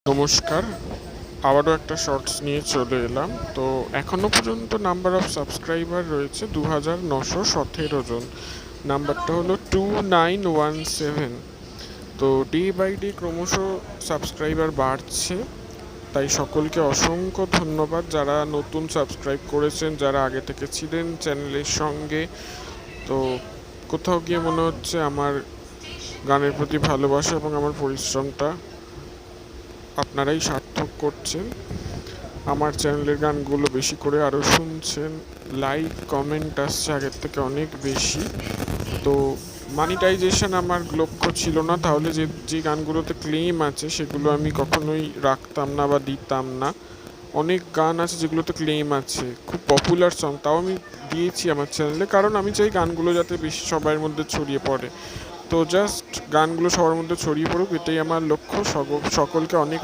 নমস্কার, আবারও একটা শর্টস নিয়ে চলে এলাম। তো এখনও পর্যন্ত নাম্বার অফ সাবস্ক্রাইবার রয়েছে 2917 জন। নাম্বারটা হলো 2917। তো ডে বাই ডে ক্রমশ সাবস্ক্রাইবার বাড়ছে, তাই সকলকে অসংখ্য ধন্যবাদ যারা নতুন সাবস্ক্রাইব করেছেন, যারা আগে থেকে ছিলেন চ্যানেলের সঙ্গে। তো কোথাও গিয়ে মনে হচ্ছে আমার গানের প্রতি ভালোবাসা এবং আমার পরিশ্রমটা আপনারাই সার্থক করছেন। আমার চ্যানেলের গানগুলো বেশি করে আরও শুনছেন, লাইক কমেন্ট আসছে আগের থেকে অনেক বেশি। তো মানিটাইজেশন আমার লক্ষ্য ছিল না, তাহলে যে যে গানগুলোতে ক্লেম আছে সেগুলো আমি কখনোই রাখতাম না বা দিতাম না। অনেক গান আছে যেগুলোতে ক্লেম আছে, খুব পপুলার সং, তাও আমি দিয়েছি আমার চ্যানেলে, কারণ আমি চাই গানগুলো যাতে বেশি সবার মধ্যে ছড়িয়ে পড়ে। তো জাস্ট গানগুলো সবার মধ্যে ছড়িয়ে পড়ুক, এটাই আমার লক্ষ্য। সকলকে অনেক